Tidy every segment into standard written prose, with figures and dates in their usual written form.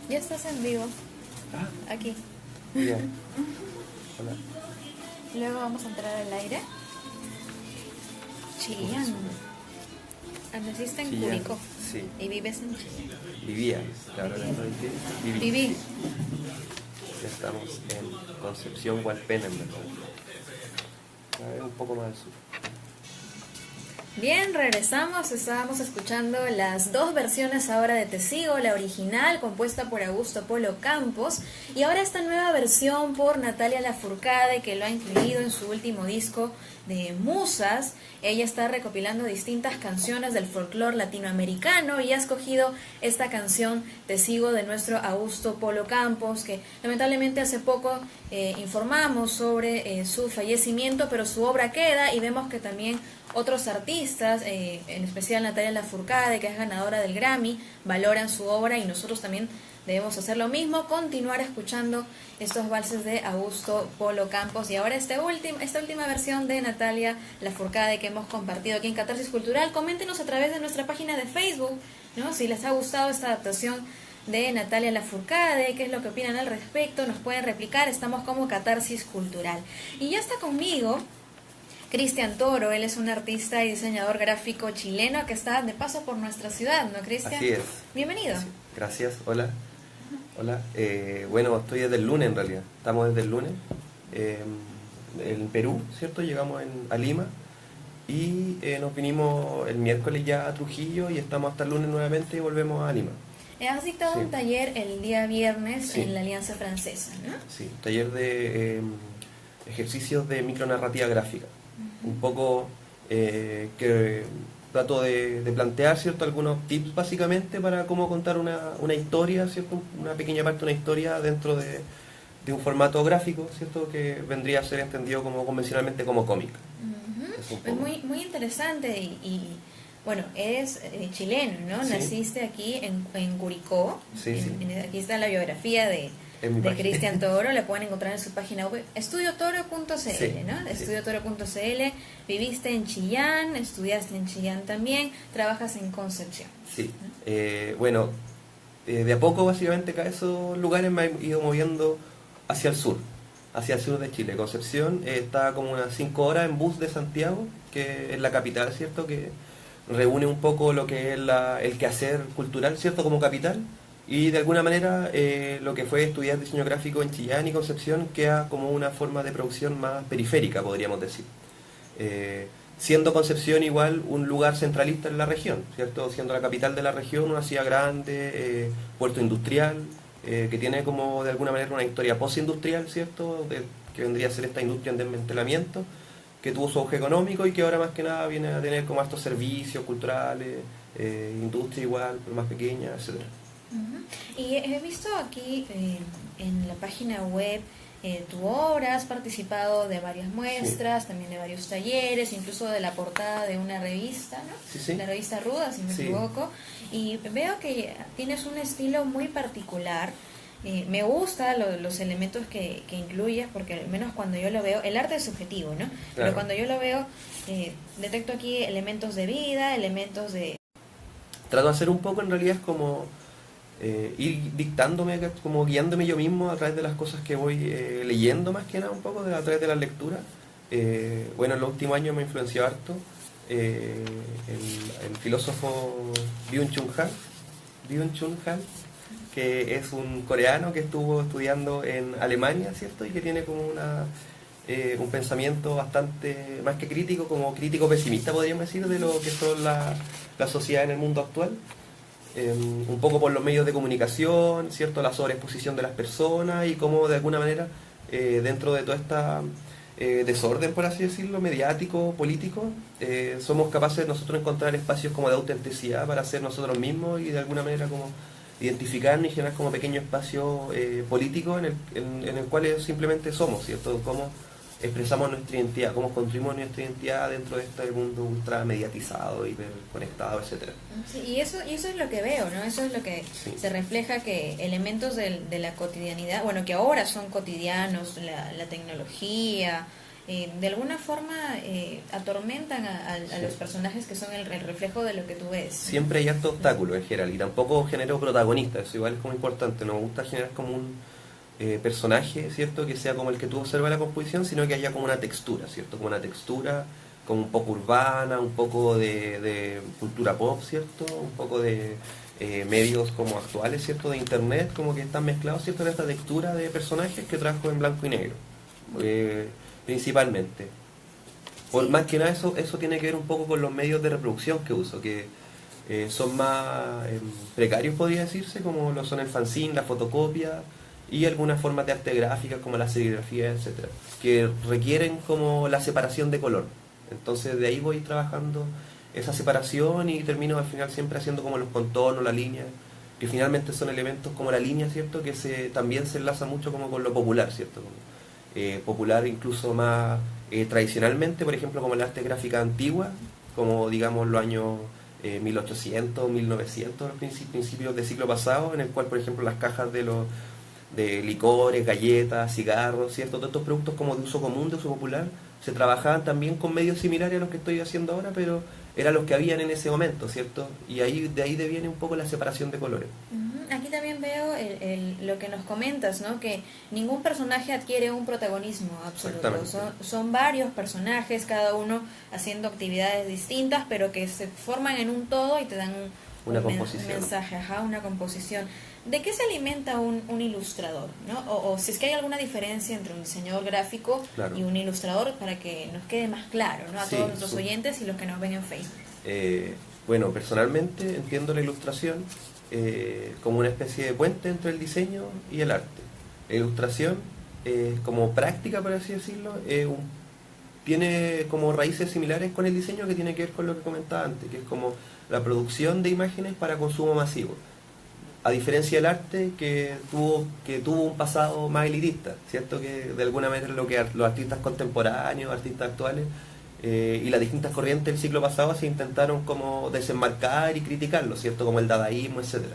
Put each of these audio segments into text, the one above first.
Ya estás en vivo. Aquí. Bien. Hola. Luego vamos a entrar al aire. Chillán. Naciste en Curicó. Sí. Y vives en Chillán. Vivía, claro, Viví. Ya estamos en Concepción, Hualpén, en verdad. Un poco más al sur. Bien, regresamos. Estábamos escuchando las dos versiones ahora de Te Sigo, la original compuesta por Augusto Polo Campos y ahora esta nueva versión por Natalia Lafourcade, que lo ha incluido en su último disco de Musas. Ella está recopilando distintas canciones del folclore latinoamericano y ha escogido esta canción Te Sigo de nuestro Augusto Polo Campos, que lamentablemente hace poco informamos sobre su fallecimiento, pero su obra queda y vemos que también otros artistas, en especial Natalia Lafourcade, que es ganadora del Grammy, valoran su obra y nosotros también debemos hacer lo mismo, continuar escuchando estos valses de Augusto Polo Campos. Y ahora esta última versión de Natalia Lafourcade que hemos compartido aquí en Catarsis Cultural. Coméntenos a través de nuestra página de Facebook, ¿no? Si les ha gustado esta adaptación de Natalia Lafourcade, qué es lo que opinan al respecto, nos pueden replicar, estamos como Catarsis Cultural. Y ya está conmigo Cristian Toro. Él es un artista y diseñador gráfico chileno que está de paso por nuestra ciudad, ¿no, Cristian? Así es. Bienvenido. Sí. Gracias, hola. Hola. Bueno, estoy desde el lunes en realidad. Estamos desde el lunes en Perú, ¿cierto? Llegamos a Lima y nos vinimos el miércoles ya a Trujillo y estamos hasta el lunes nuevamente y volvemos a Lima. Has dictado un taller el día viernes en la Alianza Francesa, ¿no? Sí, taller de ejercicios de micronarrativa gráfica. Un poco que trato de plantear, ¿cierto?, algunos tips básicamente para cómo contar una historia, ¿cierto?, una pequeña parte de una historia dentro de un formato gráfico, ¿cierto?, que vendría a ser entendido como convencionalmente como cómic. Es muy interesante y bueno, eres chileno, ¿no? Sí. Naciste aquí en Curicó. Sí. Aquí está la biografía de Cristian Toro, la pueden encontrar en su página web, estudiotoro.cl, sí, ¿no? Estudiotoro.cl. Viviste en Chillán, estudiaste en Chillán también, trabajas en Concepción. Sí, ¿no? Bueno, de a poco básicamente cada esos lugares me he ido moviendo hacia el sur de Chile. Concepción está como unas 5 horas en bus de Santiago, que es la capital, ¿cierto?, que reúne un poco lo que es el quehacer cultural, ¿cierto?, como capital. Y de alguna manera lo que fue estudiar diseño gráfico en Chillán y Concepción queda como una forma de producción más periférica, podríamos decir. Siendo Concepción igual un lugar centralista en la región, ¿cierto? Siendo la capital de la región, una ciudad grande, puerto industrial, que tiene como de alguna manera una historia postindustrial, ¿cierto? Que vendría a ser esta industria en desmantelamiento, que tuvo su auge económico y que ahora más que nada viene a tener como estos servicios culturales, industria igual, pero más pequeña, etcétera. Y he visto aquí en la página web tu obra, has participado de varias muestras, también de varios talleres, incluso de la portada de una revista, ¿no? Sí. La revista Ruda, si no me equivoco, y veo que tienes un estilo muy particular. Me gustan los elementos que incluyes, porque al menos cuando yo lo veo, el arte es subjetivo, ¿no? Claro. Pero cuando yo lo veo, detecto aquí elementos de vida, elementos de... Trato de hacer un poco, en realidad es como ir dictándome, como guiándome yo mismo a través de las cosas que voy leyendo, más que nada un poco, a través de la lectura. Bueno, en los últimos años me influenció harto el filósofo Byung-Chul Han, que es un coreano que estuvo estudiando en Alemania, ¿cierto? Y que tiene como un pensamiento bastante, más que crítico, como crítico pesimista, podríamos decir, de lo que son la sociedad en el mundo actual. Un poco por los medios de comunicación, ¿cierto?, la sobreexposición de las personas y cómo de alguna manera dentro de toda esta desorden, por así decirlo, mediático, político, somos capaces nosotros de encontrar espacios como de autenticidad para ser nosotros mismos y de alguna manera como identificarnos y generar como pequeño espacio político en el cual simplemente somos, ¿cierto? Como expresamos nuestra identidad, cómo construimos nuestra identidad dentro de este mundo ultra mediatizado, hiperconectado, etcétera. Sí, y eso es lo que veo, ¿no? Eso es lo que Sí. se refleja, que elementos de la cotidianidad, bueno, que ahora son cotidianos, la tecnología, de alguna forma atormentan a Sí. los personajes que son el reflejo de lo que tú ves. Siempre hay harto obstáculos en general y tampoco genero protagonistas, eso igual es como importante, no me gusta generar como un personaje, ¿cierto? Que sea como el que tú observas la composición, sino que haya como una textura, ¿cierto? Como una textura como un poco urbana, un poco de cultura pop, ¿cierto? Un poco de medios como actuales, ¿cierto? De internet, como que están mezclados, ¿cierto? En esta textura de personajes que trabajo en blanco y negro, principalmente. Por Sí. más que nada eso tiene que ver un poco con los medios de reproducción que uso, que son más precarios, podría decirse, como lo son el fanzine, la fotocopia y algunas formas de arte gráfica como la serigrafía, etcétera, que requieren como la separación de color. Entonces de ahí voy trabajando esa separación y termino al final siempre haciendo como los contornos, la línea, que finalmente son elementos como la línea, ¿cierto? Que también se enlaza mucho como con lo popular, ¿cierto? Popular incluso más tradicionalmente, por ejemplo, como el arte gráfica antigua, como digamos los años 1800, 1900, los principios del siglo pasado, en el cual, por ejemplo, las cajas de licores, galletas, cigarros, ¿cierto? Todos estos productos como de uso común, de uso popular, se trabajaban también con medios similares a los que estoy haciendo ahora, pero eran los que habían en ese momento, ¿cierto? Y de ahí deviene un poco la separación de colores. Ujú. Aquí también veo lo que nos comentas, ¿no? Que ningún personaje adquiere un protagonismo absoluto. Exactamente. Son varios personajes, cada uno haciendo actividades distintas, pero que se forman en un todo y te dan Una un composición. mensaje, una composición. ¿De qué se alimenta un ilustrador, ¿no? O si es que hay alguna diferencia entre un diseñador gráfico Claro. y un ilustrador, para que nos quede más claro, ¿no? A Sí, todos nuestros sí. oyentes y los que nos ven en Facebook. Bueno, personalmente entiendo la ilustración como una especie de puente entre el diseño y el arte. La ilustración, como práctica, por así decirlo, tiene como raíces similares con el diseño, que tiene que ver con lo que comentaba antes, que es como la producción de imágenes para consumo masivo. A diferencia del arte, que tuvo un pasado más elitista, ¿cierto? Que de alguna manera lo que los artistas contemporáneos, artistas actuales y las distintas corrientes del siglo pasado se intentaron como desenmarcar y criticarlo, ¿cierto? Como el dadaísmo, etcétera,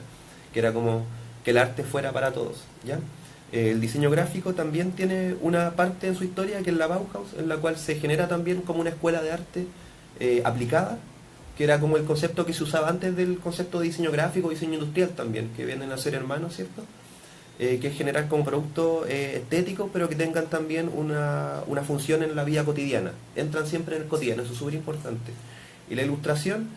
que era como que el arte fuera para todos, ¿ya? El diseño gráfico también tiene una parte en su historia que es la Bauhaus, en la cual se genera también como una escuela de arte aplicada, que era como el concepto que se usaba antes del concepto de diseño gráfico, diseño industrial también, que vienen a ser hermanos, ¿cierto? Que es generar como productos estéticos, pero que tengan también una función en la vida cotidiana. Entran siempre en el cotidiano, eso es súper importante. Y la ilustración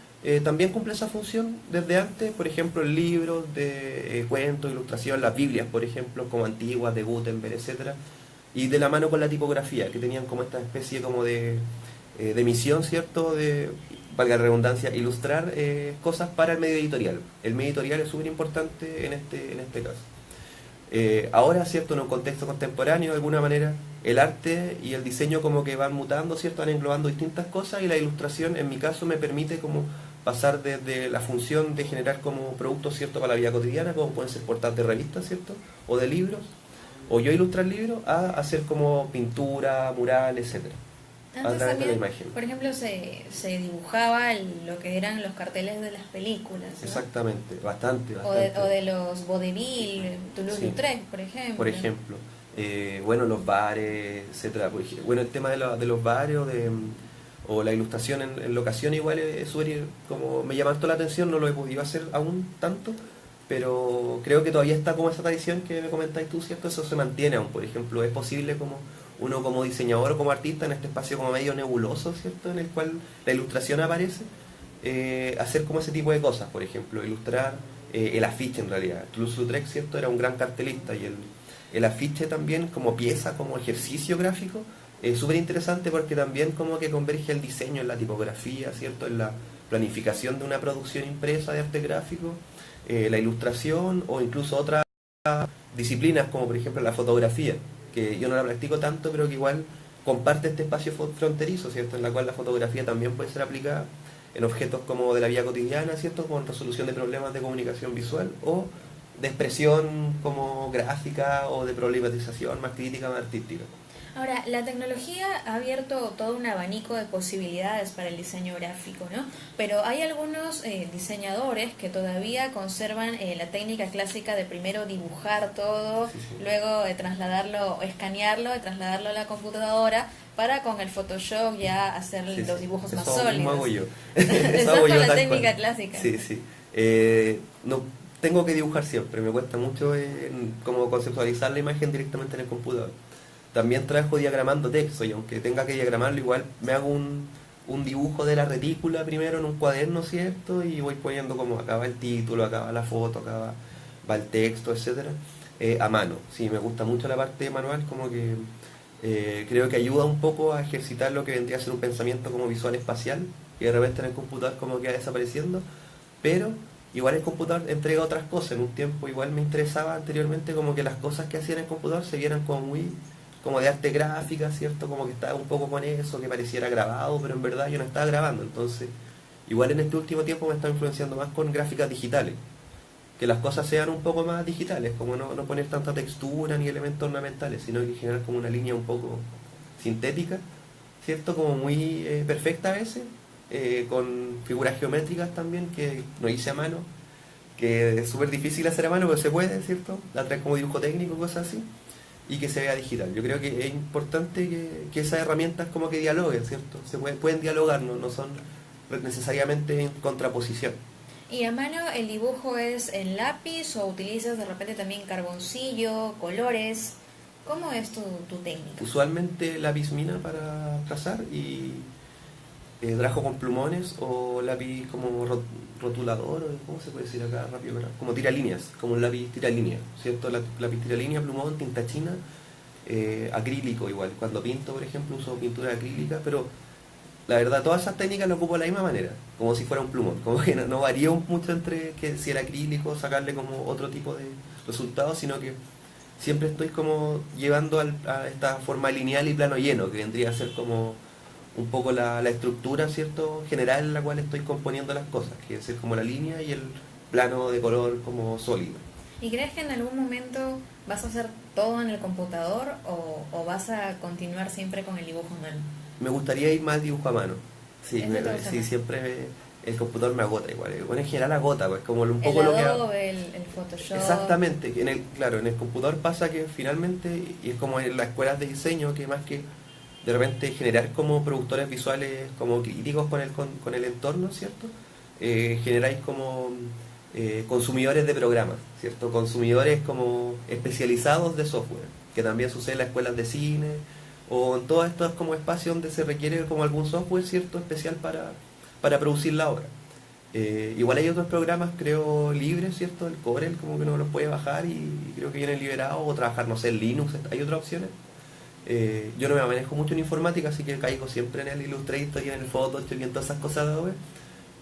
también cumple esa función desde antes, por ejemplo, en libros de cuentos, ilustración, las Biblias, por ejemplo, como antiguas, de Gutenberg, etcétera, y de la mano con la tipografía, que tenían como esta especie como de misión, ¿cierto?, de, valga la redundancia, ilustrar cosas para el medio editorial. El medio editorial es súper importante en este caso. Ahora, ¿cierto?, en un contexto contemporáneo, de alguna manera, el arte y el diseño como que van mutando, ¿cierto?, van englobando distintas cosas, y la ilustración, en mi caso, me permite como pasar desde la función de generar como productos, ¿cierto?, para la vida cotidiana, como pueden ser portadas de revistas, ¿cierto?, o de libros, o yo ilustrar libros, a hacer como pintura, mural, etcétera. A Antes través de la también, imagen. por ejemplo, se dibujaba lo que eran los carteles de las películas, ¿no? Exactamente, bastante. O de los vodevil, Toulouse-Lautrec, por ejemplo. Por ejemplo, bueno, los bares, etcétera. Bueno, el tema de los bares o la ilustración en locación igual es súper, como me llama harto la atención, no lo he podido hacer aún tanto, pero creo que todavía está como esa tradición que me comentáis tú, ¿cierto? Eso se mantiene aún. Por ejemplo, es posible como uno como diseñador o como artista en este espacio como medio nebuloso, ¿cierto?, en el cual la ilustración aparece, hacer como ese tipo de cosas, por ejemplo, ilustrar el afiche en realidad. Toulouse-Lautrec, ¿cierto?, era un gran cartelista, y el afiche también como pieza, como ejercicio gráfico, es súper interesante porque también como que converge el diseño en la tipografía, ¿cierto?, en la planificación de una producción impresa de arte gráfico, la ilustración o incluso otras disciplinas como por ejemplo la fotografía, que yo no la practico tanto, pero que igual comparte este espacio fronterizo, ¿cierto?, en la cual la fotografía también puede ser aplicada en objetos como de la vida cotidiana, ¿cierto?, con resolución de problemas de comunicación visual o de expresión como gráfica o de problematización más crítica, más artística. Ahora, la tecnología ha abierto todo un abanico de posibilidades para el diseño gráfico, ¿no? Pero hay algunos diseñadores que todavía conservan la técnica clásica de primero dibujar todo, Sí, sí. luego trasladarlo, escanearlo y trasladarlo a la computadora para con el Photoshop ya hacer Sí, los sí. dibujos más Eso sólidos. mismo hago yo. Estás Eso hago con yo la tal técnica cual. clásica. Sí, sí. No, tengo que dibujar siempre, me cuesta mucho como conceptualizar la imagen directamente en el computador. También trabajo diagramando texto y aunque tenga que diagramarlo, igual me hago un dibujo de la retícula primero en un cuaderno, ¿cierto? Y voy poniendo como acá va el título, acá va la foto, acá va el texto, etcétera, a mano. Sí, me gusta mucho la parte manual, como que creo que ayuda un poco a ejercitar lo que vendría a ser un pensamiento como visual espacial, que de repente en el computador como que va desapareciendo, pero igual el computador entrega otras cosas. En un tiempo igual me interesaba anteriormente como que las cosas que hacía en el computador se vieran como muy como de arte gráfica, ¿cierto? Como que estaba un poco con eso, que pareciera grabado, pero en verdad yo no estaba grabando. Entonces, igual en este último tiempo me está influenciando más con gráficas digitales, que las cosas sean un poco más digitales, como no poner tanta textura ni elementos ornamentales, sino que generar como una línea un poco sintética, ¿cierto? Como muy perfecta a veces, con figuras geométricas también, que no hice a mano, que es súper difícil hacer a mano, pero se puede, ¿cierto? La traes como dibujo técnico, cosas así, y que se vea digital. Yo creo que es importante que esas herramientas como que dialoguen, ¿cierto? Pueden dialogar, no son necesariamente en contraposición. ¿Y a mano el dibujo es en lápiz o utilizas de repente también carboncillo, colores? ¿Cómo es tu técnica? Usualmente lápiz mina para trazar y trabajo con plumones o lápiz como rotulador, o ¿cómo se puede decir acá rápido? Como tiralíneas, como un lápiz tiralínea, ¿cierto? Lápiz tiralínea, plumón, tinta china, acrílico igual. Cuando pinto, por ejemplo, uso pintura acrílica, pero la verdad todas esas técnicas las ocupo de la misma manera, como si fuera un plumón, como que no varía mucho entre que si era acrílico, sacarle como otro tipo de resultados, sino que siempre estoy como llevando a esta forma lineal y plano lleno, que vendría a ser como un poco la estructura, ¿cierto? General en la cual estoy componiendo las cosas, que es como la línea y el plano de color como sólido. ¿Y crees que en algún momento vas a hacer todo en el computador o vas a continuar siempre con el dibujo a mano? Me gustaría ir más dibujo a mano. Sí, ¿Ese te gusta sí, más? el computador me agota igual. Bueno, en general agota, pues como un poco El lo que Adobe, el Photoshop. exactamente, que claro, en el computador pasa que finalmente, y es como en las escuelas de diseño, que más que de repente generar como productores visuales como críticos con el entorno, ¿cierto? Generáis como consumidores de programas, ¿cierto? Consumidores como especializados de software, que también sucede en las escuelas de cine o en todos estos como espacios donde se requiere como algún software, ¿cierto? Especial para producir la obra. Igual hay otros programas, creo, libres, ¿cierto? El Corel como que uno los puede bajar y creo que vienen liberados o trabajar, no sé, en Linux, hay otras opciones. Yo no me manejo mucho en informática, así que caigo siempre en el Illustrator y en el Photoshop y en todas esas cosas de Adobe.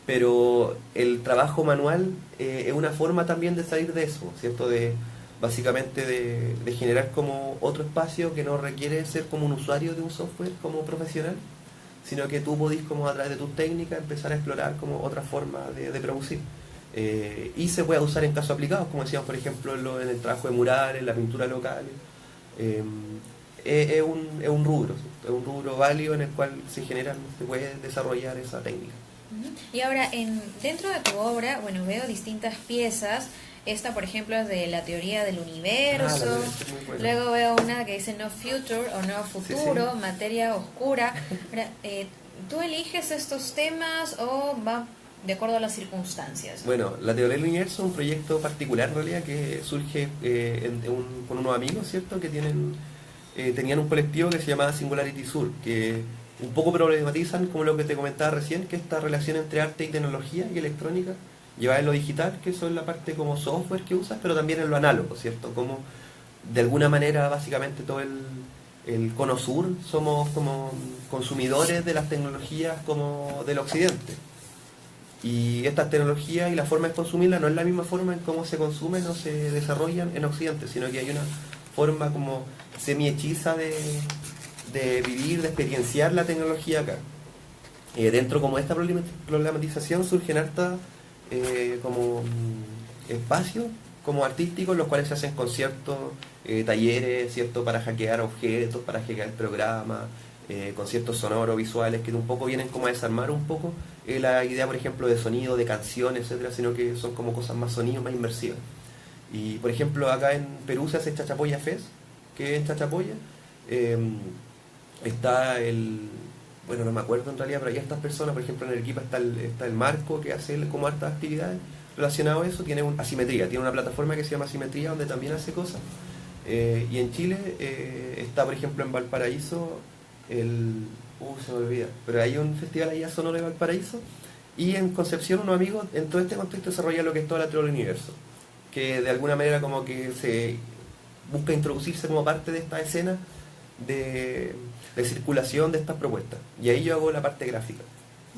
Pero el trabajo manual es una forma también de salir de eso, ¿cierto? Básicamente de generar como otro espacio que no requiere ser como un usuario de un software como profesional, sino que tú podís como a través de tus técnicas empezar a explorar como otra forma de producir. Y se puede usar en casos aplicados, como decíamos por ejemplo en el trabajo de murales, en la pintura local. Es un rubro, ¿cierto? Es un rubro válido en el cual se puede desarrollar esa técnica. Ujú. Y ahora, dentro de tu obra, bueno, veo distintas piezas. Esta, por ejemplo, es de la teoría del universo. La verdad es muy buena. Luego veo una que dice no future o no futuro, Sí. materia oscura. Ahora, ¿tú eliges estos temas o va de acuerdo a las circunstancias? Bueno, la teoría del universo es un proyecto particular en realidad que surge con unos amigos, ¿cierto? Que tenían un colectivo que se llamaba Singularity Sur, que un poco problematizan, como lo que te comentaba recién, que esta relación entre arte y tecnología y electrónica, llevada en lo digital, que eso es la parte como software que usas, pero también en lo análogo, ¿cierto? Como de alguna manera básicamente todo el cono sur somos como consumidores de las tecnologías como del occidente. Y estas tecnologías y la forma de consumirlas no es la misma forma en cómo se consumen o se desarrollan en occidente, sino que hay una forma como semi-hechiza de vivir, de experienciar la tecnología acá. Dentro como de esta problematización surgen hartas como espacios como artísticos, los cuales se hacen conciertos, talleres, ¿cierto? Para hackear objetos, para hackear programas, conciertos sonoros, visuales, que un poco vienen como a desarmar un poco la idea, por ejemplo, de sonido, de canciones, etcétera, sino que son como cosas más sonidos, más inmersivas. Y, por ejemplo, acá en Perú se hace Chachapoya Fest, que en Chachapoya está bueno, no me acuerdo en realidad, pero hay estas personas, por ejemplo, en el equipo está el Marco, que hace como hartas actividades relacionadas a eso, tiene Asimetría, tiene una plataforma que se llama Asimetría, donde también hace cosas. Y en Chile está, por ejemplo, en Valparaíso, se me olvida, pero hay un festival allá sonoro de Valparaíso, y en Concepción unos amigos, en todo este contexto, desarrolla lo que es toda la teoría del universo, que de alguna manera como que se busca introducirse como parte de esta escena de circulación de estas propuestas. Y ahí yo hago la parte gráfica,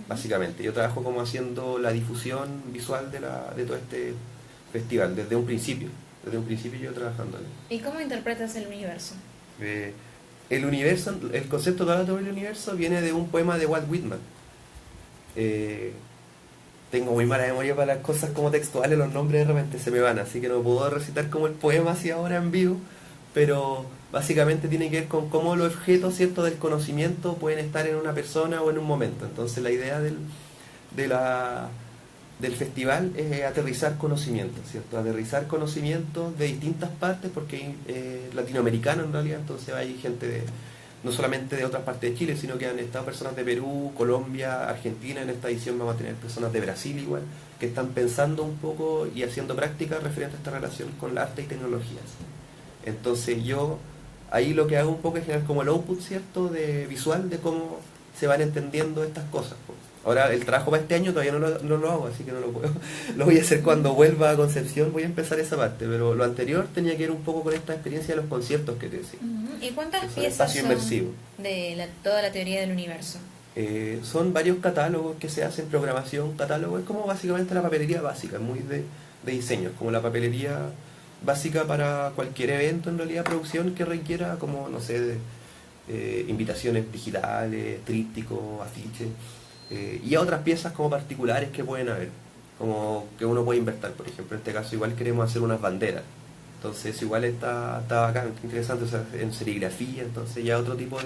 básicamente. Yo trabajo como haciendo la difusión visual de todo este festival, desde un principio. Desde un principio yo trabajando en él. ¿Y cómo interpretas el universo? El universo, el concepto de la teoría del universo viene de un poema de Walt Whitman. Tengo muy mala memoria para las cosas como textuales, los nombres de repente se me van, así que no puedo recitar como el poema así ahora en vivo, pero básicamente tiene que ver con cómo los objetos, ¿cierto?, del conocimiento pueden estar en una persona o en un momento. Entonces la idea del festival es aterrizar conocimientos, ¿cierto? Aterrizar conocimientos de distintas partes, porque latinoamericano en realidad, entonces hay gente no solamente de otras partes de Chile, sino que han estado personas de Perú, Colombia, Argentina. En esta edición vamos a tener personas de Brasil igual, que están pensando un poco y haciendo prácticas referente a esta relación con la arte y tecnologías. Entonces yo ahí lo que hago un poco es generar como el output, ¿cierto?, de visual de cómo se van entendiendo estas cosas. Ahora el trabajo para este año todavía no lo hago, así que no lo puedo. Lo voy a hacer cuando vuelva a Concepción, voy a empezar esa parte, pero lo anterior tenía que ver un poco con esta experiencia de los conciertos que te decía. ¿Y cuántas es piezas son inmersivo. de toda la teoría del universo? Son varios catálogos que se hacen, programación, catálogo, es como básicamente la papelería básica, muy de diseño, como la papelería básica para cualquier evento, en realidad, producción que requiera como, no sé, invitaciones digitales, trípticos, afiches, y a otras piezas como particulares que pueden haber, como que uno puede invertir. Por ejemplo, en este caso igual queremos hacer unas banderas, entonces igual está bacán, interesante, o sea, en serigrafía, entonces ya otro tipo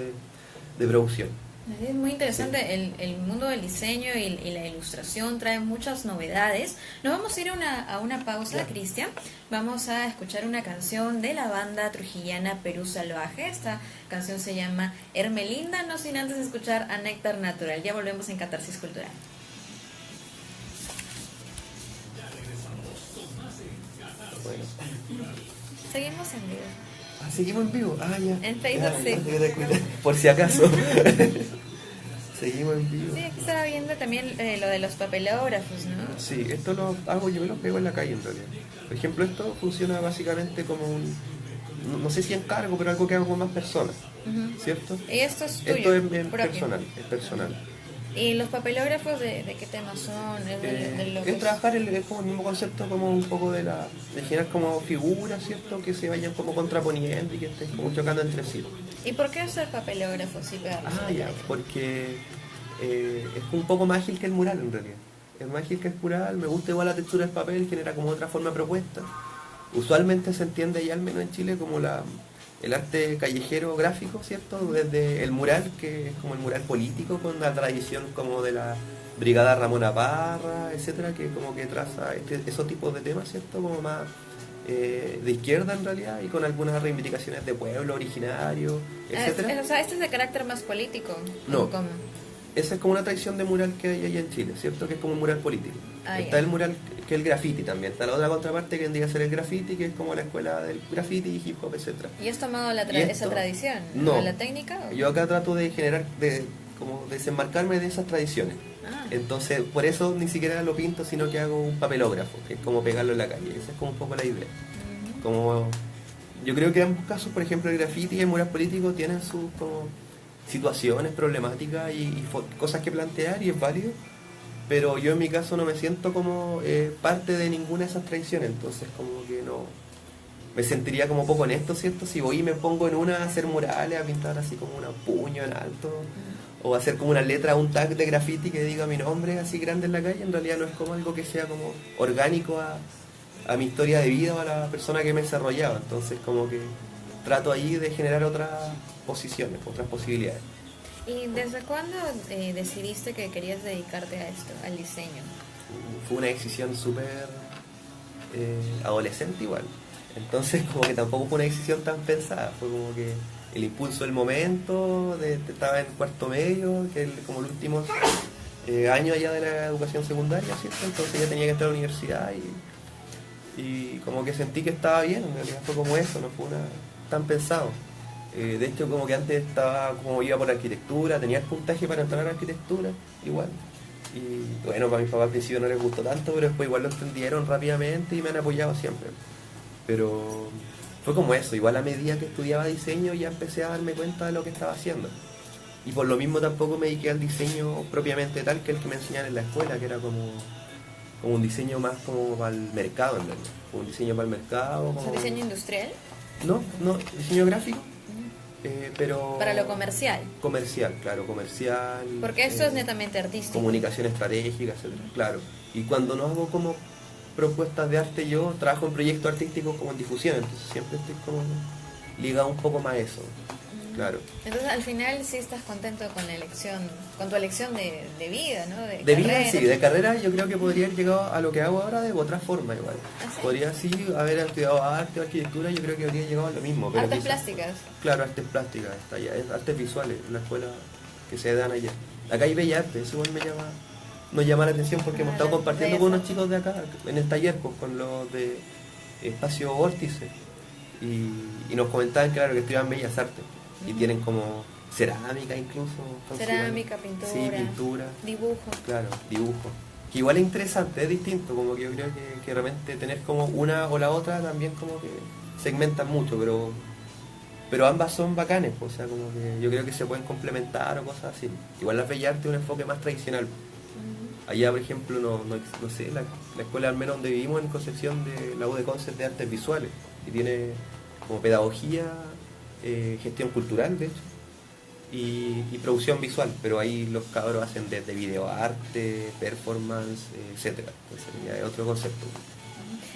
de producción. Es muy interesante, sí. El mundo del diseño y la ilustración trae muchas novedades. Nos vamos a ir a una pausa, Cristian. Vamos a escuchar una canción de la banda trujillana Perú Salvaje. Esta canción se llama Hermelinda, no sin antes escuchar a Néctar Natural. Ya volvemos en Catarsis Cultural. Bueno. Seguimos en vivo. Seguimos en vivo. Ya. En Facebook sí. Por si acaso. Seguimos en vivo. Sí, aquí estaba viendo también lo de los papelógrafos, ¿no? Sí, esto lo hago, yo me lo pego en la calle en realidad. Por ejemplo, esto funciona básicamente como no sé si encargo, pero algo que hago con más personas, ¿cierto? ¿Y esto es tuyo? Esto es personal. ¿Y los papelógrafos de qué temas son? Es trabajar como el mismo concepto, como un poco de generar como figuras, ¿cierto?, que se vayan como contraponiendo y que estén como chocando entre sí. ¿Y por qué hacer papelógrafos y pegarlos? Porque es un poco más ágil que el mural en realidad. Es más ágil que el mural, me gusta igual la textura del papel, genera como otra forma de propuesta. Usualmente se entiende ya al menos en Chile como el arte callejero gráfico, ¿cierto? Desde el mural, que es como el mural político, con la tradición como de la Brigada Ramona Parra, etcétera, que como que traza esos tipos de temas, ¿cierto? Como más de izquierda en realidad, y con algunas reivindicaciones de pueblo originario, etcétera. O sea, este es de carácter más político. No. ¿Cómo? Esa es como una tradición de mural que hay allá en Chile, ¿cierto? Que es como un mural político. Está el mural, que es el graffiti también. Está la otra contraparte que vendría a ser el graffiti, que es como la escuela del graffiti, hip hop, etc. ¿Y has tomado esa tradición? No. ¿La técnica? ¿O? Yo acá trato de generar, como desembarcarme de esas tradiciones. Entonces, por eso ni siquiera lo pinto, sino que hago un papelógrafo, que es como pegarlo en la calle. Esa es como un poco la idea. Como, yo creo que en ambos casos, por ejemplo, el graffiti y el mural político tienen sus como situaciones problemáticas y cosas que plantear, y es válido, pero yo en mi caso no me siento como parte de ninguna de esas tradiciones, entonces como que no me sentiría como poco honesto, ¿cierto? Si voy y me pongo en a hacer murales, a pintar así como un puño en alto, o hacer como una letra, un tag de graffiti que diga mi nombre así grande en la calle, en realidad no es como algo que sea como orgánico a mi historia de vida o a la persona que me desarrollaba. Entonces como que trato ahí de generar otras posiciones, otras posibilidades. ¿Y desde cuándo decidiste que querías dedicarte a esto, al diseño? Fue una decisión súper adolescente igual. Entonces como que tampoco fue una decisión tan pensada, fue como que el impulso del momento, estaba en cuarto medio, que es como el último año ya de la educación secundaria, ¿cierto? Entonces ya tenía que entrar a la universidad y como que sentí que estaba bien, en realidad fue como eso, no fue tan pensado. De hecho como que antes estaba como iba por arquitectura, tenía el puntaje para entrar a la arquitectura, igual. Y bueno, para mis papás al principio no les gustó tanto, pero después igual lo entendieron rápidamente y me han apoyado siempre. Pero fue como eso, igual a medida que estudiaba diseño ya empecé a darme cuenta de lo que estaba haciendo. Y por lo mismo tampoco me dediqué al diseño propiamente tal que el que me enseñaban en la escuela, que era como un diseño más como para el mercado, en realidad. Como un diseño para el mercado. ¿Es un diseño industrial? No, diseño gráfico. Pero para lo comercial. Comercial, claro, comercial. Porque esto es netamente artístico. Comunicación estratégica, etcétera, claro. Y cuando no hago como propuestas de arte, yo trabajo en proyectos artísticos como en difusión, entonces siempre estoy como ligado un poco más a eso, claro. Entonces al final sí estás contento con la elección, con tu elección de vida, ¿no? De vida sí, de carrera yo creo que podría haber llegado a lo que hago ahora de otra forma igual. ¿Ah, sí? Podría sí haber estudiado arte o arquitectura, yo creo que habría llegado a lo mismo. Pero artes plásticas. Claro, artes plásticas, está allá, artes visuales, la escuela que se dan allá. Acá hay Bellas Artes, eso igual nos llama la atención porque hemos estado compartiendo con unos chicos de acá en el taller, pues, con los de Espacio Vórtice, y nos comentaban, claro, que estudian Bellas Artes y tienen como cerámica incluso. Cerámica, pintura. Sí, pintura. Dibujo. Claro, dibujo. Que igual es interesante, es distinto, como que yo creo que realmente tener como una o la otra también como que segmentan mucho, pero ambas son bacanes, pues, o sea, como que yo creo que se pueden complementar o cosas así. Igual las Bellas Artes es un enfoque más tradicional. Allá, por ejemplo, no sé, la escuela al menos donde vivimos en Concepción, de la U de Concept de Artes Visuales, y tiene como pedagogía, gestión cultural, de hecho, y producción visual, pero ahí los cabros hacen desde videoarte, performance, etcétera. Entonces ya es otro concepto.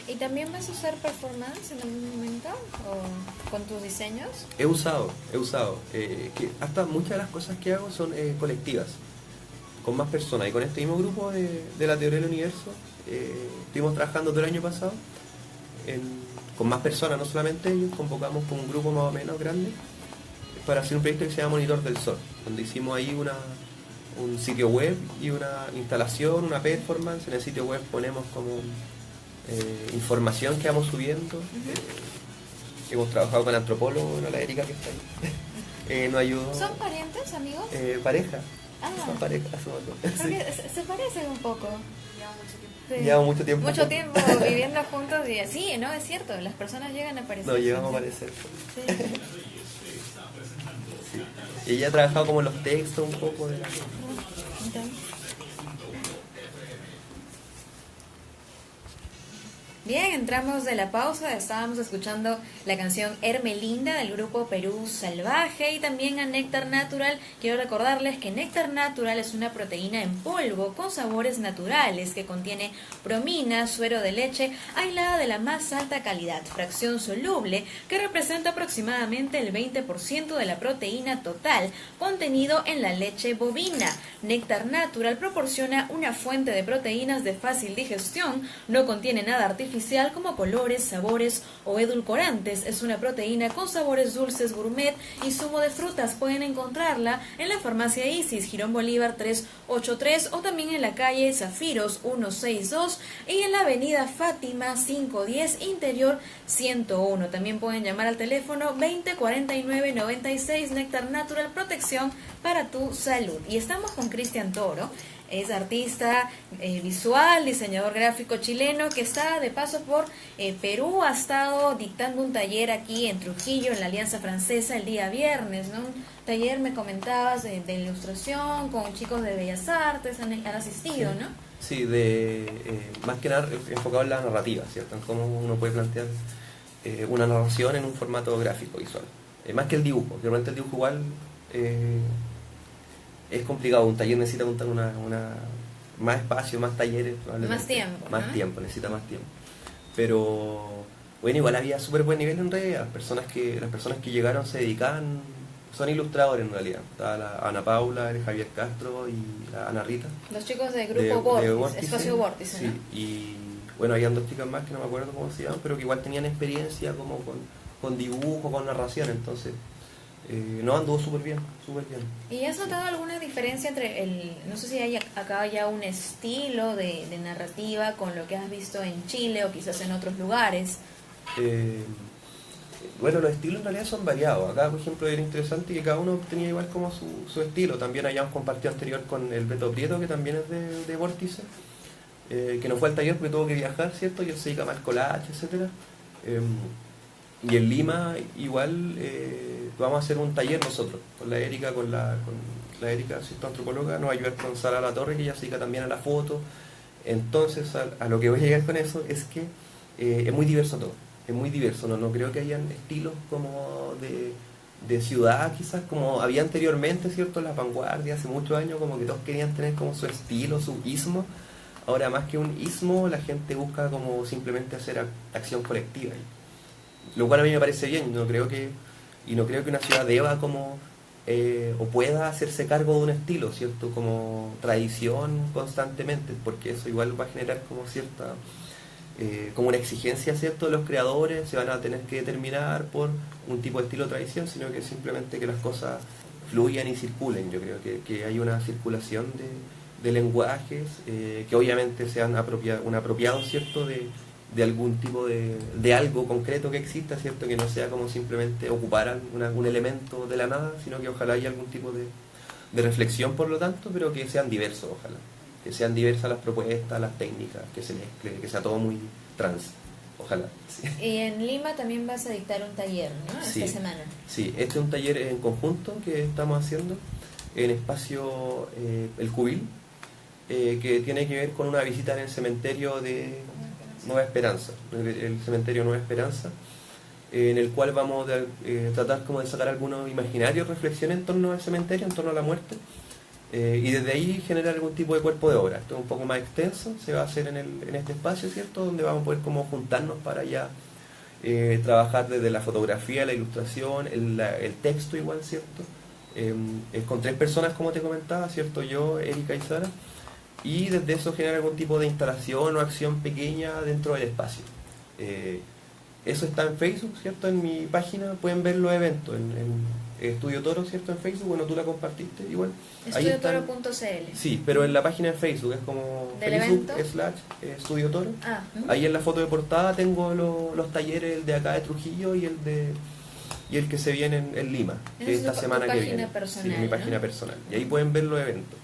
¿Y también vas a usar performance en algún momento o con tus diseños? He usado, que hasta muchas de las cosas que hago son colectivas, con más personas, y con este mismo grupo de la teoría del universo estuvimos trabajando todo el año pasado con más personas, no solamente ellos, convocamos con un grupo más o menos grande para hacer un proyecto que se llama Monitor del Sol, donde hicimos ahí un sitio web y una instalación, una performance. En el sitio web ponemos como información que vamos subiendo. Hemos trabajado con antropólogos, ¿no? La Erika que está ahí. Nos ayudó. ¿Son parientes, amigos? Pareja. Ah, son pareja, porque se parecen un poco. Llevamos mucho tiempo. Mucho tiempo viviendo juntos y sí, no, es cierto, las personas llegan a parecer. No, llegamos a parecer. Sí. Sí. Y ella ha trabajado como los textos un poco de la... Bien, entramos de la pausa, estábamos escuchando la canción Hermelinda del grupo Perú Salvaje y también a Néctar Natural. Quiero recordarles que Néctar Natural es una proteína en polvo con sabores naturales que contiene promina, suero de leche, aislada de la más alta calidad, fracción soluble que representa aproximadamente el 20% de la proteína total contenido en la leche bovina. Néctar Natural proporciona una fuente de proteínas de fácil digestión, no contiene nada artificial como colores, sabores o edulcorantes. Es una proteína con sabores dulces gourmet y zumo de frutas. Pueden encontrarla en la farmacia Isis, Girón Bolívar 383 o también en la calle Zafiros 162 y en la avenida Fátima 510 Interior 101. También pueden llamar al teléfono 2049-96. Néctar Natural, protección para tu salud. Y estamos con Cristian Toro. Es artista visual, diseñador gráfico chileno que está de paso por Perú. Ha estado dictando un taller aquí en Trujillo, en la Alianza Francesa, el día viernes, ¿no? Un taller, me comentabas, de ilustración con chicos de Bellas Artes, han asistido, ¿no? Sí, más que nada enfocado en la narrativa, ¿cierto? En cómo uno puede plantear una narración en un formato gráfico visual. Más que el dibujo, realmente el dibujo igual... es complicado, un taller necesita una más espacio, más talleres, más tiempo, más ¿no? tiempo, necesita más tiempo. Pero bueno, igual había súper buen nivel en realidad. Las personas que llegaron se dedicaban, son ilustradores en realidad. Estaba la Ana Paula, el Javier Castro y la Ana Rita. Los chicos del grupo de Vórtice, Espacio Vórtice, sí, ¿no? Y bueno, habían dos chicas más que no me acuerdo cómo se llaman, pero que igual tenían experiencia como con dibujo, con narración, entonces no, anduvo súper bien, súper bien. ¿Y has notado alguna diferencia entre no sé si hay acá ya un estilo de narrativa con lo que has visto en Chile o quizás en otros lugares? Bueno, los estilos en realidad son variados. Acá, por ejemplo, era interesante que cada uno tenía igual como su estilo. También habíamos compartido anterior con el Beto Prieto, que también es de Vórtice, que no fue al taller porque tuvo que viajar, ¿cierto? Y él se dedica más al collage, etcétera. Y en Lima igual vamos a hacer un taller nosotros, con la Erika, con la Erika, ¿cierto? Antropóloga, nos va a ayudar con Sara La Torre, que ella se dedica también a la foto. Entonces, a lo que voy a llegar con eso es que es muy diverso todo. Es muy diverso, no creo que hayan estilos como de ciudad, quizás como había anteriormente, ¿cierto? Las vanguardias, hace muchos años, como que todos querían tener como su estilo, su ismo. Ahora, más que un ismo, la gente busca como simplemente hacer acción colectiva. Lo cual a mí me parece bien, no creo que una ciudad deba como o pueda hacerse cargo de un estilo, ¿cierto? Como tradición constantemente, porque eso igual va a generar como cierta... como una exigencia, ¿cierto?, de los creadores. Se van a tener que determinar por un tipo de estilo de tradición, sino que simplemente que las cosas fluyan y circulen. Yo creo que hay una circulación de lenguajes que obviamente sean apropiados, ¿cierto?, de algún tipo de algo concreto que exista, ¿cierto?, que no sea como simplemente ocupar un elemento de la nada, sino que ojalá haya algún tipo de reflexión, por lo tanto, pero que sean diversos, ojalá. Que sean diversas las propuestas, las técnicas, que se mezcle, que sea todo muy trans, ojalá. Sí. Y en Lima también vas a dictar un taller, ¿no? Sí, Esta semana. Sí, este es un taller en conjunto que estamos haciendo en espacio El Cubil, que tiene que ver con una visita en el cementerio de Nueva Esperanza, el cementerio Nueva Esperanza, en el cual vamos a tratar como de sacar algunos imaginarios, reflexiones en torno al cementerio, en torno a la muerte. Y desde ahí generar algún tipo de cuerpo de obra. Esto es un poco más extenso, se va a hacer en este espacio, ¿cierto?, donde vamos a poder como juntarnos para ya trabajar desde la fotografía, la ilustración, el texto igual, ¿cierto? Con 3 personas, como te comentaba, ¿cierto? Yo, Erika y Sara, y desde eso generar algún tipo de instalación o acción pequeña dentro del espacio. Eso está en Facebook, ¿cierto? En mi página pueden ver los eventos, en Estudio Toro, ¿cierto? En Facebook, bueno, tú la compartiste igual. Estudiotoro.cl. Sí, pero en la página de Facebook es como Facebook/Estudio Toro. Ahí en la foto de portada tengo los talleres, el de acá de Trujillo y el que se viene en Lima, que esta semana que viene. Personal, sí, en mi página personal. Y ahí pueden ver los eventos.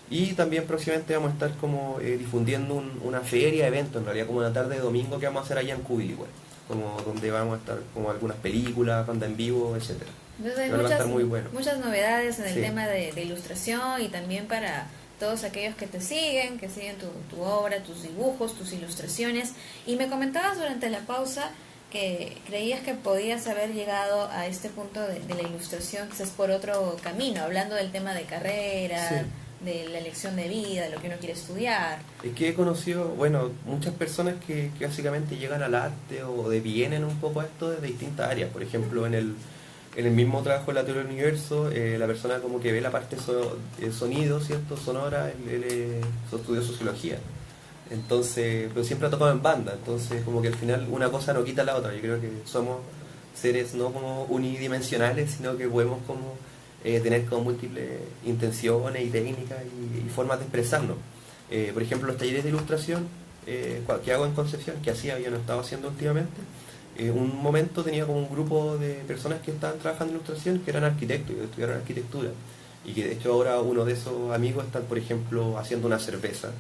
Y también próximamente vamos a estar como difundiendo una feria, evento, en realidad como una tarde de domingo que vamos a hacer allá en Cubil igual, como donde vamos a estar como algunas películas, banda en vivo, etcétera. Entonces hay va a estar muy bueno. muchas novedades en el tema de ilustración, y también para todos aquellos que te siguen, que siguen tu obra, tus dibujos, tus ilustraciones. Y me comentabas durante la pausa que creías que podías haber llegado a este punto de la ilustración quizás por otro camino, hablando del tema de carrera, sí, de la elección de vida, de lo que uno quiere estudiar. Es que he conocido, bueno, muchas personas que básicamente llegan al arte o devienen un poco a esto desde distintas áreas. Por ejemplo, en el mismo trabajo de la teoría del universo, la persona como que ve la parte sonido, ¿cierto?, sonora, él estudió sociología. Entonces, pero siempre ha tocado en banda, entonces como que al final una cosa no quita la otra. Yo creo que somos seres no como unidimensionales, sino que podemos como tener como múltiples intenciones y técnicas y formas de expresarnos. Por ejemplo, los talleres de ilustración que hago en Concepción, que hacía, yo no estaba haciendo últimamente, un momento tenía como un grupo de personas que estaban trabajando en ilustración que eran arquitectos y estudiaron arquitectura, y que de hecho ahora uno de esos amigos está, por ejemplo, haciendo una cerveza.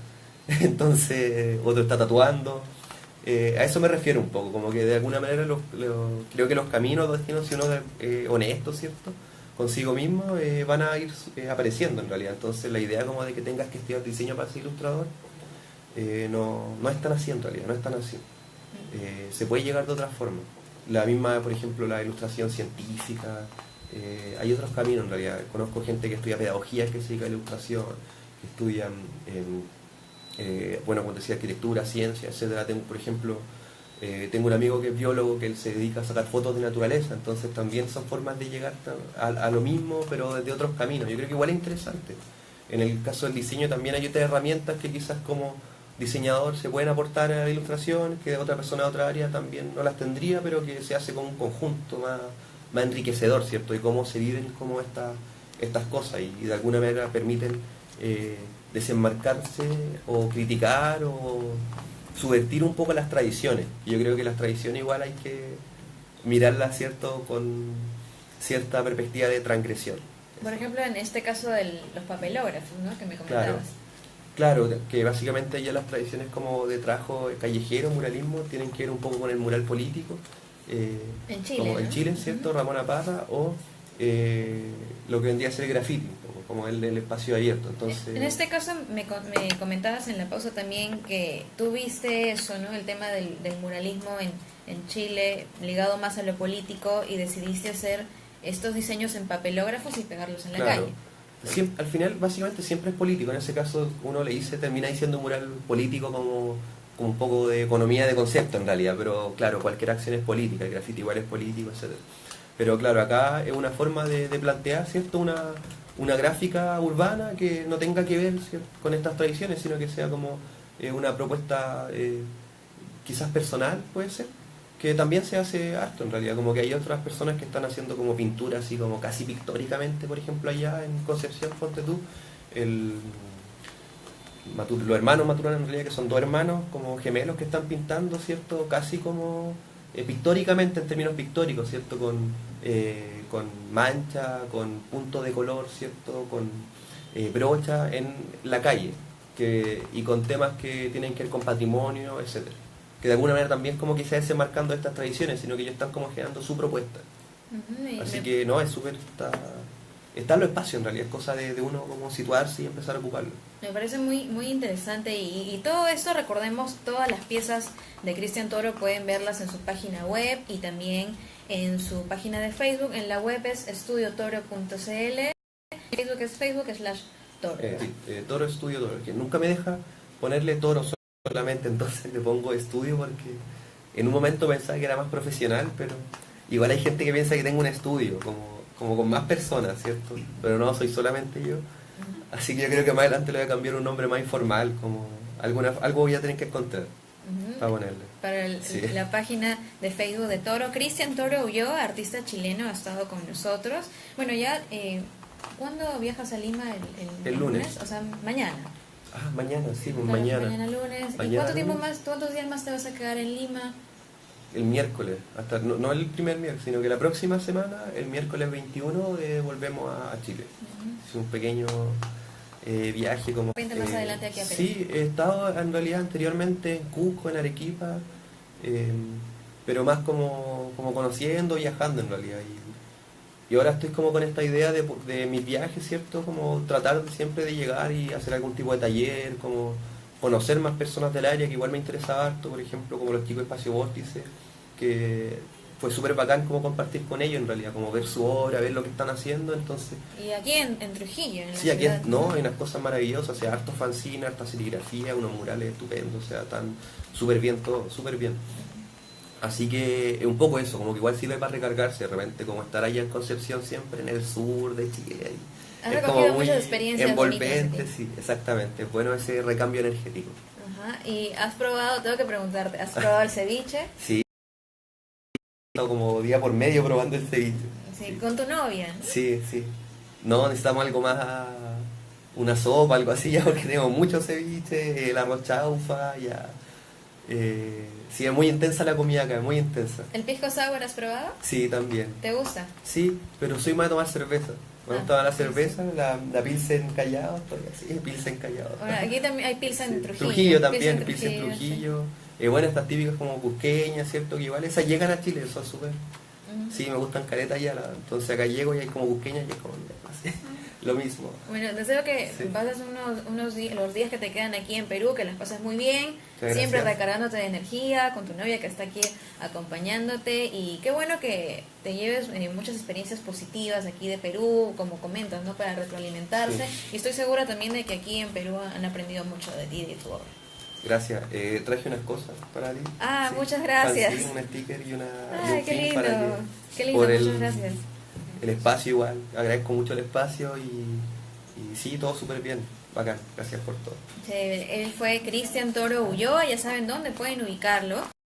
Entonces otro está tatuando. A eso me refiero un poco, como que de alguna manera creo que los caminos, los destinos, si uno es honesto, ¿cierto?, consigo mismo, van a ir apareciendo en realidad. Entonces la idea como de que tengas que estudiar diseño para ser ilustrador no es tan así en realidad, no es tan así. Se puede llegar de otra forma. La misma, por ejemplo, la ilustración científica, hay otros caminos en realidad. Conozco gente que estudia pedagogía, que se dedica a la ilustración, que estudian, bueno, como decía, arquitectura, ciencia, etcétera. Tengo, por ejemplo, Tengo un amigo que es biólogo, que él se dedica a sacar fotos de naturaleza, entonces también son formas de llegar a lo mismo, pero desde otros caminos. Yo creo que igual es interesante. En el caso del diseño también hay otras herramientas que quizás como diseñador se pueden aportar a la ilustración, que otra persona de otra área también no las tendría, pero que se hace con un conjunto más enriquecedor, ¿cierto? Y cómo se viven como estas cosas y de alguna manera permiten desenmarcarse o criticar o subvertir un poco las tradiciones. Yo creo que las tradiciones igual hay que mirarlas, ¿cierto?, con cierta perspectiva de transgresión. Por ejemplo, en este caso de los papelógrafos, ¿no?, que me comentabas. Claro, que básicamente ya las tradiciones como de trabajo callejero, muralismo, tienen que ver un poco con el mural político. En Chile, como ¿no? en Chile, ¿cierto? Ramón Parra, o lo que vendría a ser el graffiti, como el espacio abierto. Entonces, en este caso me comentabas en la pausa también que tú viste eso, ¿no? El tema del muralismo en Chile ligado más a lo político y decidiste hacer estos diseños en papelógrafos y pegarlos en la calle. Al final básicamente siempre es político. En ese caso uno termina diciendo un mural político como un poco de economía de concepto en realidad, pero claro, cualquier acción es política, el grafiti igual es político, etcétera. Pero claro, acá es una forma de plantear, ¿cierto?, una gráfica urbana que no tenga que ver, ¿cierto?, con estas tradiciones, sino que sea como una propuesta quizás personal, puede ser, que también se hace harto en realidad, como que hay otras personas que están haciendo como pinturas así como casi pictóricamente, por ejemplo allá en Concepción, ponte tú, los hermanos Maturana en realidad, que son dos hermanos como gemelos que están pintando, ¿cierto?, casi como pictóricamente, en términos pictóricos, ¿cierto?, con mancha, con punto de color, ¿cierto?, con brocha en la calle, y con temas que tienen que ver con patrimonio, etcétera, que de alguna manera también como que se hace marcando estas tradiciones, sino que ellos están como generando su propuesta. Así que no, es súper... Está en los espacios en realidad, es cosa de uno como situarse y empezar a ocuparlo. Me parece muy muy interesante y todo esto, recordemos, todas las piezas de Cristian Toro pueden verlas en su página web y también en su página de Facebook. En la web es estudiotoro.cl, Facebook es Facebook/Toro. Toro Estudio Toro, que nunca me deja ponerle Toro solamente, entonces le pongo estudio porque en un momento pensaba que era más profesional, pero igual hay gente que piensa que tengo un estudio, como con más personas, ¿cierto? Pero no, soy solamente yo. Así que yo creo que más adelante le voy a cambiar un nombre más informal, como algo voy a tener que encontrar para ponerle. Para la página de Facebook de Toro. Cristian Toro Ulloa, artista chileno, ha estado con nosotros. Bueno, ya, ¿cuándo viajas a Lima? El lunes. O sea, mañana. Mañana, sí, claro, mañana lunes. Mañana, ¿Y cuántos días más te vas a quedar en Lima? El miércoles, hasta no el primer miércoles, sino que la próxima semana, el miércoles 21, volvemos a Chile. Es un pequeño viaje como... Más adelante aquí a Perú. Sí, he estado en realidad anteriormente en Cusco, en Arequipa, pero más como conociendo, viajando en realidad. Y ahora estoy como con esta idea de mis viajes, ¿cierto? Como tratar siempre de llegar y hacer algún tipo de taller, como conocer más personas del área, que igual me interesaba harto, por ejemplo, como los chicos de Espacio Vórtice, que fue súper bacán como compartir con ellos en realidad, como ver su obra, ver lo que están haciendo, entonces... Y aquí en Trujillo, en la sí, aquí ciudad, hay unas cosas maravillosas, o sea, hartos fanzines, harta serigrafía, unos murales estupendos, o sea, tan súper bien todo, súper bien. Así que es un poco eso, como que igual sirve para recargarse, de repente como estar allá en Concepción siempre, en el sur de Chile, has es recogido como muy muchas experiencias envolvente, bonitas. Sí, exactamente, es bueno ese recambio energético. Ajá. Y has probado, tengo que preguntarte, ¿has probado el ceviche? Sí, como día por medio probando el ceviche. Sí, con tu novia, ¿no? Sí. No, necesitamos algo más, una sopa, algo así ya, porque tenemos mucho ceviche, el arroz chaufa, ya. Sí, es muy intensa la comida acá, es muy intensa. ¿El pisco sour has probado? Sí, también. ¿Te gusta? Sí, pero soy más de tomar cerveza. Me gusta la cerveza, la Pilsen Callao, estoy así, Pilsen Callao. Ahora, aquí también hay Pilsen Trujillo. Trujillo también, Pilsen Trujillo. Trujillo. Bueno, estas típicas como cusqueñas, ¿cierto? Que igual esas llegan a Chile, son súper... Sí, me gustan caretas ya, entonces acá llego y hay como cusqueñas y es como así, lo mismo. Bueno, deseo que pases unos días, los días que te quedan aquí en Perú, que las pases muy bien, siempre recargándote de energía, con tu novia que está aquí acompañándote, y qué bueno que te lleves muchas experiencias positivas aquí de Perú, como comentas, ¿no? Para retroalimentarse, y estoy segura también de que aquí en Perú han aprendido mucho de ti y de tu obra. Gracias. Traje unas cosas para ti. Ah, Sí. muchas gracias. Sí, un sticker y Ay, un qué pin lindo. para que... Qué lindo, por muchas gracias. el espacio igual. Agradezco mucho el espacio y sí, todo súper bien. Bacán. Gracias por todo. Él fue Cristian Toro Ulloa, ya saben dónde pueden ubicarlo.